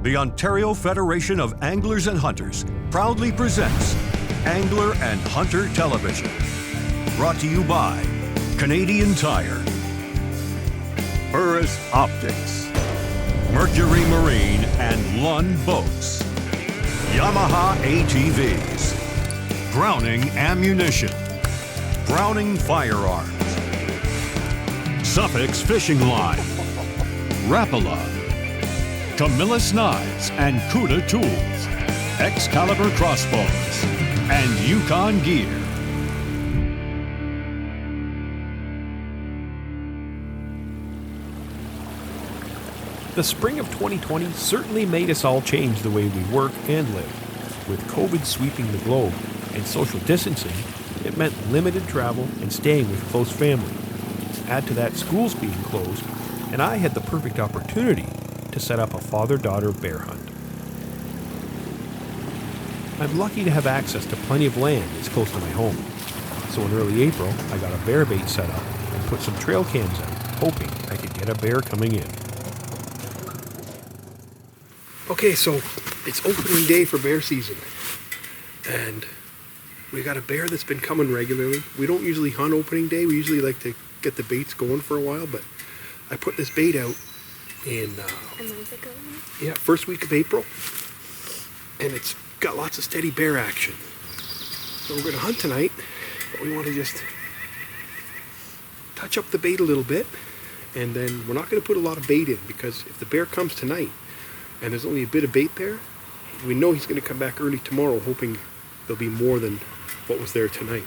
The Ontario Federation of Anglers and Hunters proudly presents Angler and Hunter Television. Brought to you by Canadian Tire, Burris Optics, Mercury Marine and Lund Boats, Yamaha ATVs, Browning Ammunition, Browning Firearms, Suffix Fishing Line, Rapala, Camillus Knives and Cuda Tools, Excalibur Crossbows, and Yukon Gear. The spring of 2020 certainly made us all change the way we work and live. With COVID sweeping the globe and social distancing, it meant limited travel and staying with close family. Add to that schools being closed, and I had the perfect opportunity to set up a father-daughter bear hunt. I'm lucky to have access to plenty of land that's close to my home. So in early April, I got a bear bait set up and put some trail cams out, hoping I could get a bear coming in. Okay, so it's opening day for bear season, and we got a bear that's been coming regularly. We don't usually hunt opening day. We usually like to get the baits going for a while, but I put this bait out in a month ago. Yeah, first week of April, and it's got lots of steady bear action. So we're going to hunt tonight, but we want to just touch up the bait a little bit, and then we're not going to put a lot of bait in, because if the bear comes tonight and there's only a bit of bait there, we know he's going to come back early tomorrow, hoping there'll be more than what was there tonight.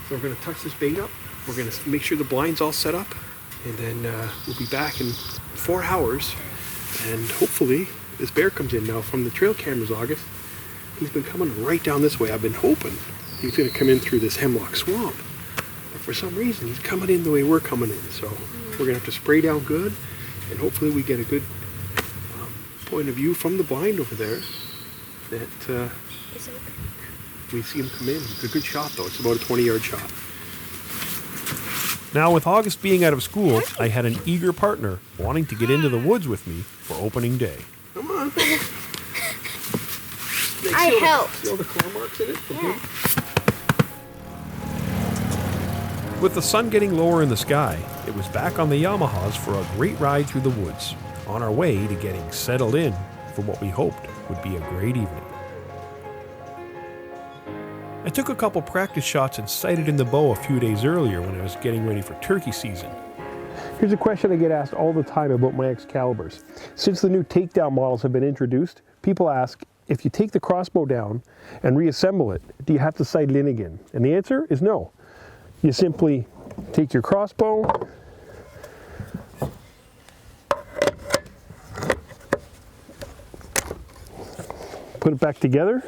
So we're going to touch this bait up. We're going to make sure the blind's all set up, and then we'll be back in 4 hours, and hopefully this bear comes in. Now, from the trail cameras, August, he's been coming right down this way. I've been hoping he's going to come in through this hemlock swamp, but for some reason he's coming in the way we're coming in. So we're going to have to spray down good, and hopefully we get a good point of view from the blind over there that we see him come in. It's a good shot, though. It's about a 20-yard shot. Now, with August being out of school, I had an eager partner wanting to get into the woods with me for opening day. Come on. I helped. See all the claw marks in it? Yeah. With the sun getting lower in the sky, it was back on the Yamahas for a great ride through the woods, on our way to getting settled in for what we hoped would be a great evening. I took a couple practice shots and sighted in the bow a few days earlier when I was getting ready for turkey season. Here's a question I get asked all the time about my Excaliburs. Since the new takedown models have been introduced, people ask, if you take the crossbow down and reassemble it, do you have to sight it in again? And the answer is no. You simply take your crossbow, put it back together,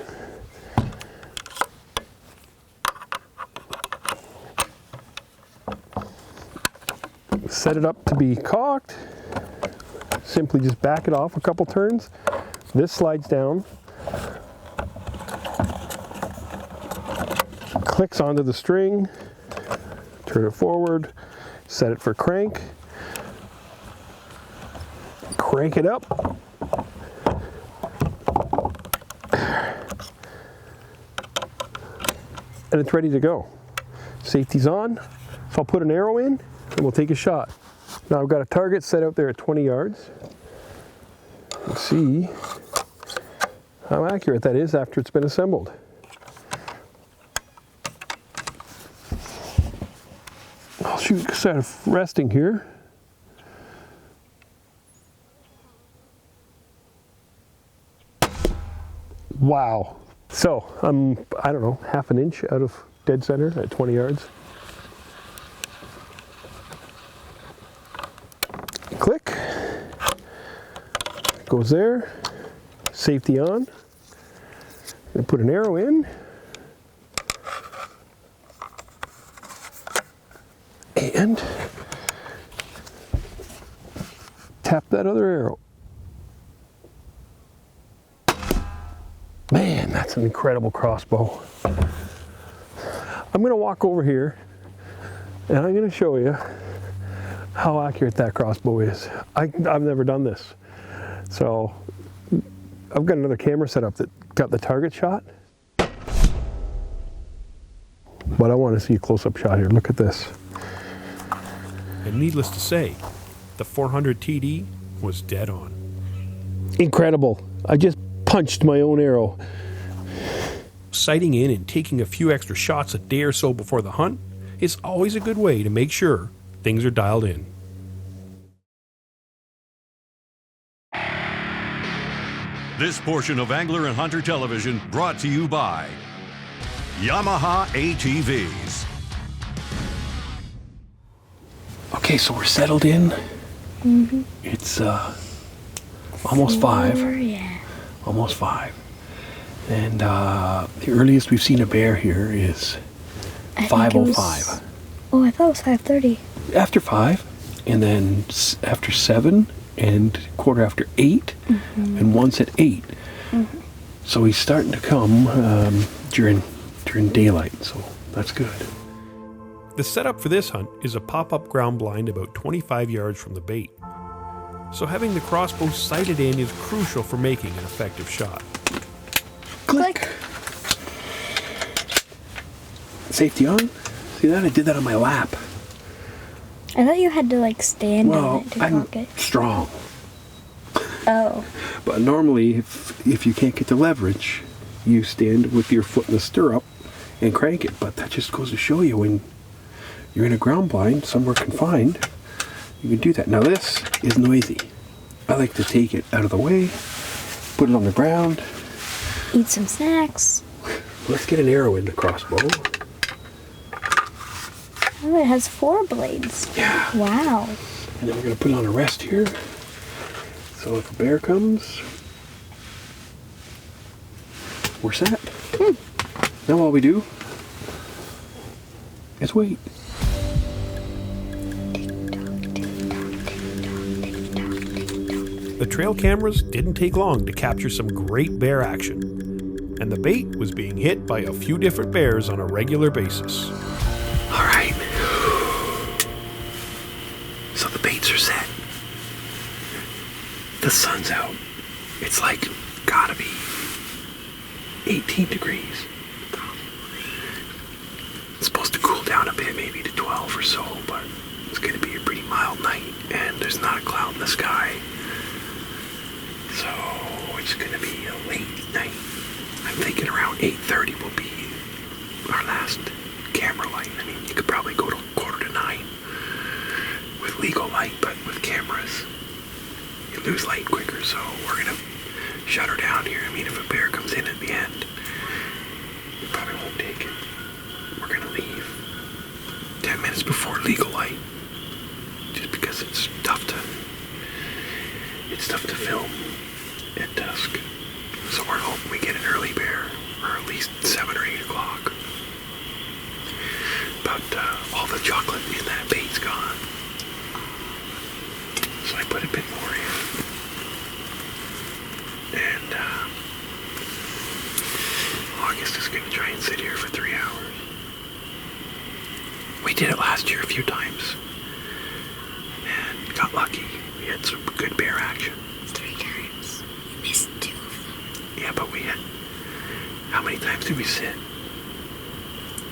set it up to be cocked, simply just back it off a couple turns. This slides down, clicks onto the string, turn it forward, set it for crank, crank it up, and it's ready to go. Safety's on, so I'll put an arrow in and we'll take a shot. Now I've got a target set out there at 20 yards. Let's see how accurate that is after it's been assembled. I'll shoot instead of resting here. Wow. So I'm, I don't know, half an inch out of dead center at 20 yards. Click. Goes there. Safety on. And put an arrow in. And tap that other arrow. Man, that's an incredible crossbow. I'm going to walk over here and I'm going to show you how accurate that crossbow is. I've never done this. So I've got another camera set up that got the target shot. But I want to see a close-up shot here. Look at this. And needless to say, the 400 TD was dead on. Incredible. I just punched my own arrow. Sighting in and taking a few extra shots a day or so before the hunt is always a good way to make sure things are dialed in. This portion of Angler and Hunter Television brought to you by Yamaha ATVs. Okay, so we're settled in. Mm-hmm. It's almost 5. Yeah. Almost 5. And the earliest we've seen a bear here is I think it was- 5:05. Oh, I thought it was 5:30. After 5, and then after 7, and quarter after 8, and once at 8. So he's starting to come during daylight, so that's good. The setup for this hunt is a pop-up ground blind about 25 yards from the bait. So having the crossbow sighted in is crucial for making an effective shot. Click. Safety on. See that? I did that on my lap. I thought you had to like stand on Well, it to I'm cock it. strong. Oh. But normally, if you can't get the leverage, you stand with your foot in the stirrup and crank it. But that just goes to show you when you're in a ground blind, somewhere confined, you can do that. Now this is noisy. I like to take it out of the way, put it on the ground. Eat some snacks. Let's get an arrow in the crossbow. Oh, it has 4 blades. Yeah. Wow. And then we're going to put it on a rest here. So if a bear comes, we're set. Now all we do is wait. The trail cameras didn't take long to capture some great bear action, and the bait was being hit by a few different bears on a regular basis. All right. So the baits are set. The sun's out. It's like gotta be 18 degrees. It's supposed to cool down a bit, maybe to 12 or so, but it's gonna be a pretty mild night, and there's not a cloud in the sky. So it's gonna be a late night. I'm thinking around 8:30 will be our last camera light. I mean, you could probably go to 8:45 with legal light, but with cameras, you lose light quicker, so we're gonna shut her down here. I mean, if a bear comes in at the end, we probably won't take it. We're gonna leave 10 minutes before legal light, just because it's tough to film at dusk. So we're hoping we get an early bear, or at least 7 or 8 o'clock. But all the chocolate in that bait's gone. So I put a bit more in. And August is going to try and sit here for 3 hours. We did it last year a few times. And got lucky. We had some good bear action. 3 times. You missed 2 of them. Yeah, but we had... How many times did we sit?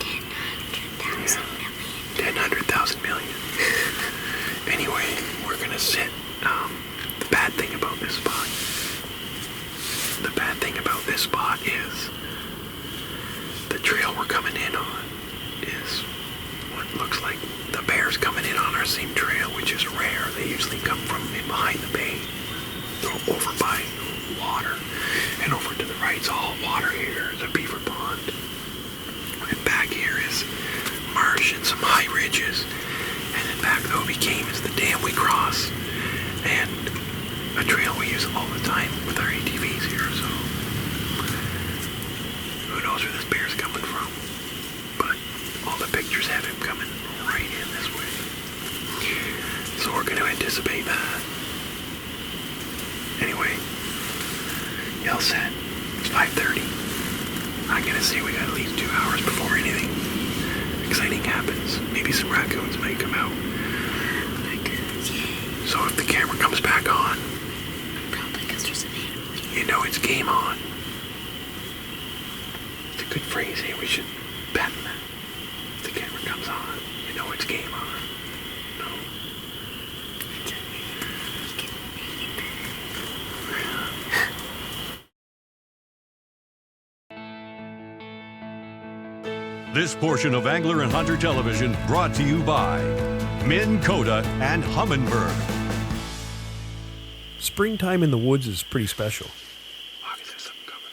10,000 million. 100,000 million. Anyway, we're gonna sit. The bad thing about this spot is the trail we're coming in on is what looks like the bears coming in on our same trail, which is rare. They usually come from in behind the bay, over by water, and over to the right's all water here. There's a beaver pond, and back here is marsh and some high ridges, and then back though became is the dam we cross, and a trail we use all the time with our ATVs here. So who knows where this bear's coming from? But all the pictures have him coming right in this way, so we're going to anticipate that. Anyway, y'all set. It's 5:30. I'm gonna say we got at least 2 hours before anything exciting happens. Maybe some raccoons might come out. Raccoons, yay. So if the camera comes back on, Probably because there's an animal here. you know it's game on. It's a good phrase, hey? We should patent that. If the camera comes on, you know it's game on. No. This portion of Angler and Hunter Television brought to you by Minn Kota and Humminbird. Springtime in the woods is pretty special. August, there's something coming.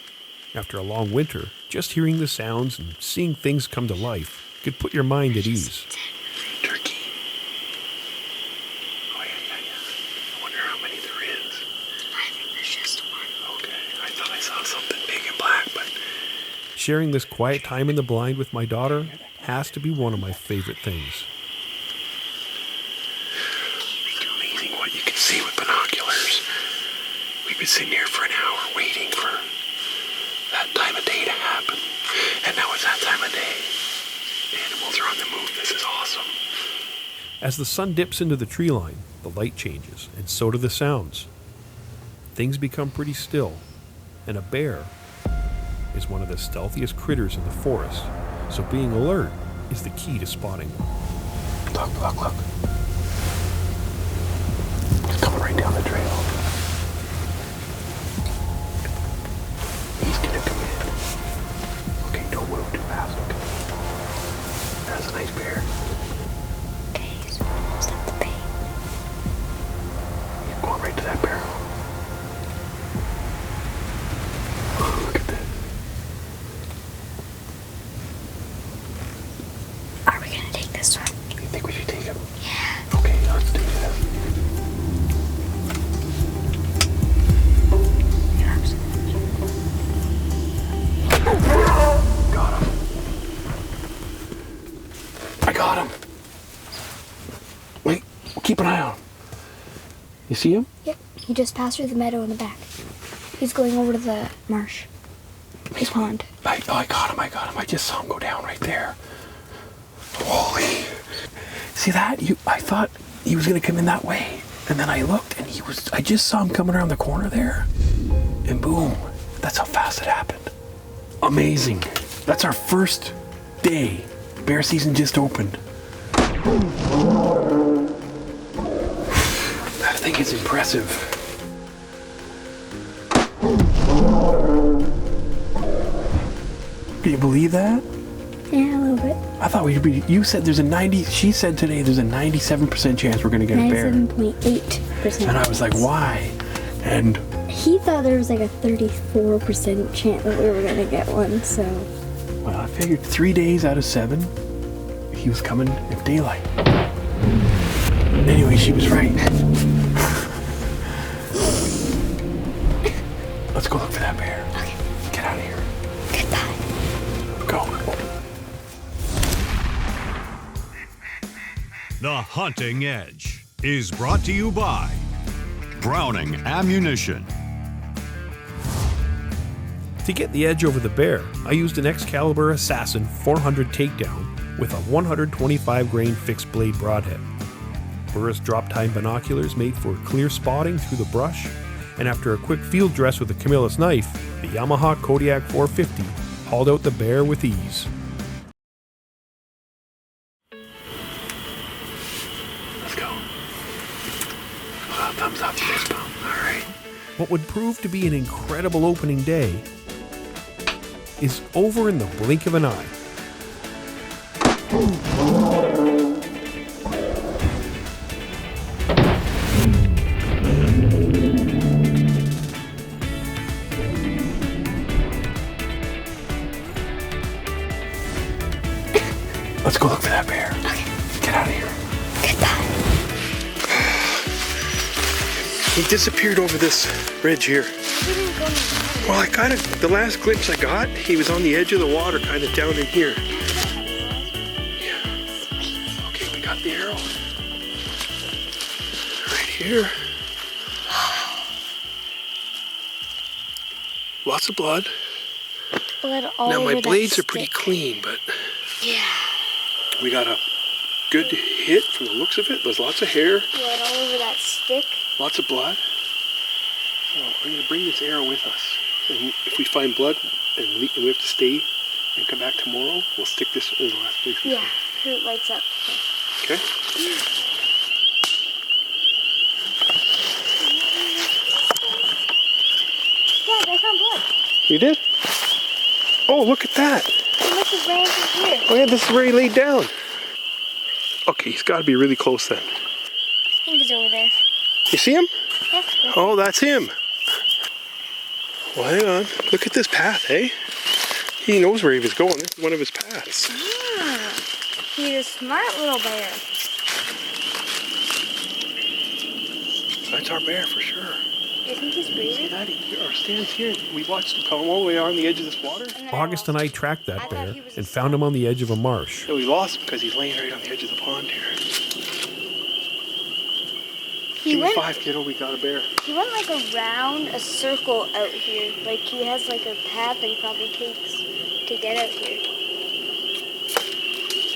After a long winter, just hearing the sounds and seeing things come to life could put your mind at ease. Turkey. Oh, yeah. I wonder how many there is. I think there's just one. Okay, I thought I saw something big and black, but Sharing this quiet time in the blind with my daughter has to be one of my favorite things. it's amazing what you can see with binoculars. We've been sitting here for an hour waiting for that time of day to happen. And now it's that time of day. Animals are on the move. This is awesome. As the sun dips into the tree line, the light changes, and so do the sounds. Things become pretty still, and a bear is one of the stealthiest critters in the forest, so being alert is the key to spotting one. Look. He's coming right down the trail. He's gonna come in. Okay, don't move too fast, okay? That's a nice bear. Okay, so we're almost at the bait. He's going right to that barrel. Oh, look at this. Are we gonna take this one? You think we should take him? Yeah. Okay, let's do this. Got him. I got him. Wait, keep an eye on him. You see him? Yep. He just passed through the meadow in the back. He's going over to the marsh. The pond. I got him. I just saw him go down right there. Holy. See that? I thought he was going to come in that way. And then I looked and I just saw him coming around the corner there. And boom. That's how fast it happened. Amazing. That's our first day. Bear season just opened. That thing is impressive. Can you believe that? Yeah, a little bit. I thought you said she said today there's a 97% chance we're gonna get a bear. 97.8%. And I was like, why? And He thought there was like a 34% chance that we were gonna get one, so. well, I figured 3 days out of 7, he was coming at daylight. Anyway, she was right. Let's go look for that bear. Okay. Get out of here. Goodbye. Go. The Hunting Edge is brought to you by Browning Ammunition. To get the edge over the bear, I used an Excalibur Assassin 400 takedown with a 125 grain fixed blade broadhead. Burris drop time binoculars made for clear spotting through the brush, and after a quick field dress with a Camillus knife, the Yamaha Kodiak 450 hauled out the bear with ease. Let's go. Thumbs up, fist bump. All right. What would prove to be an incredible opening day is over in the blink of an eye. Let's go look for that bear. Get out of here. Goodbye. He disappeared over this ridge here. Well, the last glimpse I got, he was on the edge of the water, kind of down in here. Yeah. Okay, we got the arrow. Right here. Lots of blood. Blood all Now, over my that blades are pretty stick. clean, but Yeah. we got a good hit from the looks of it. There's lots of hair, Blood all over that stick. lots of blood. Well, I'm going to bring this arrow with us. And if we find blood and we have to stay and come back tomorrow, we'll stick this in the last place. Yeah, it lights up. Okay? Dad, I found blood. You did? Oh, look at that. It must have ran through here. Oh yeah, this is where he laid down. Okay, he's got to be really close then. I think he's over there. You see him? Yeah. Oh, that's him. Well, hang on. Look at this path, eh? He knows where he was going. This is one of his paths. He's a smart little bear. That's our bear for sure. Do you think he's breathing? Daddy, our stands here. We watched him come all the way on the edge of this water. And then August and I tracked that I thought bear he was and a found him on the edge of a marsh. No, we lost him because he's laying right on the edge of the pond here. He Give me went. 5, kiddo. We got a bear. He went like around a circle out here. Like he has like a path that he probably takes to get out here.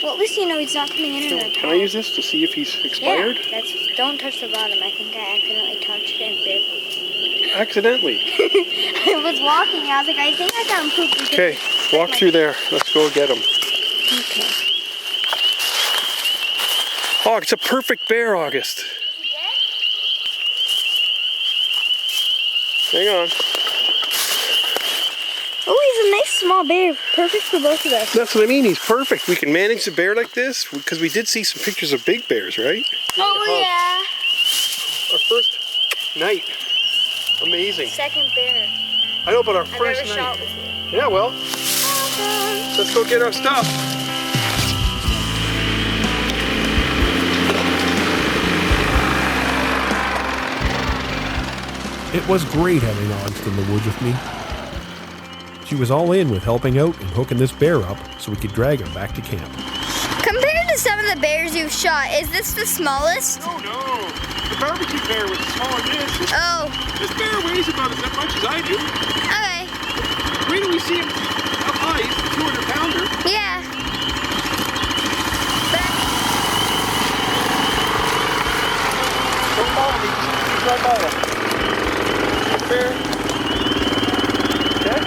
Well, at least you know he's not coming in our path. Can I use this to see if he's expired? Yeah, don't touch the bottom. I think I accidentally touched it and barefoot. Accidentally. I was walking. I was like, I think I found poop. because Okay, it's walk like- through there. Let's go get him. Okay. Oh, it's a perfect bear, August. Hang on. Oh, he's a nice small bear. Perfect for both of us. That's what I mean. He's perfect. We can manage the bear like this because we did see some pictures of big bears, right? Oh, yeah. Our first night. Amazing. Second bear. I know, but our I've first never night. shot with you. Yeah, well, let's go get our stuff. It was great having August in the woods with me. She was all in with helping out and hooking this bear up so we could drag him back to camp. Compared to some of the bears you've shot, is this the smallest? Oh no, the barbecue bear was smaller than this. Oh, This bear weighs about as much as I do. okay. Wait till we see him up high. He's a 200-pounder. Yeah. Don't follow me. He's right by us. Bear. Okay.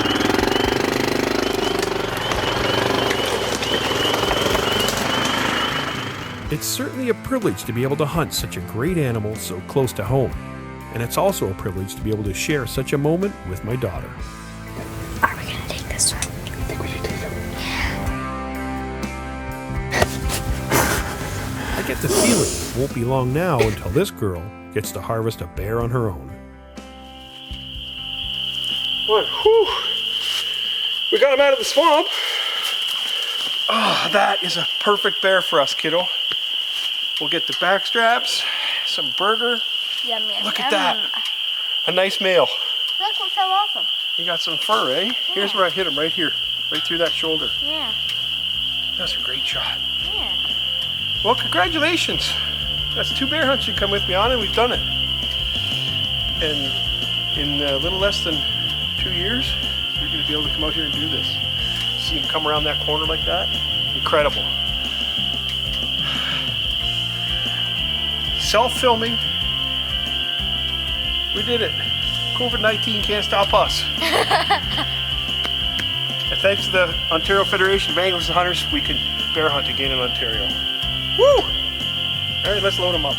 It's certainly a privilege to be able to hunt such a great animal so close to home. And it's also a privilege to be able to share such a moment with my daughter. Are we gonna take this one? I think we should take him. I get the feeling it won't be long now until this girl gets to harvest a bear on her own. One. Whew. We got him out of the swamp. Oh, that is a perfect bear for us, kiddo. We'll get the back straps, some burger. Yum, yum, Look at that. A nice male. Look what fell off him. He got some fur, eh? Here's where I hit him, right here. Right through that shoulder. Yeah, That's a great shot. yeah. Well, congratulations. That's 2 bear hunts you come with me on, and we've done it. And in a little less than 2 years, you're going to be able to come out here and do this. See him come around that corner like that? Incredible. Self-filming. We did it. COVID-19 can't stop us. And thanks to the Ontario Federation of Anglers and Hunters, we can bear hunt again in Ontario. Woo! All right, let's load them up.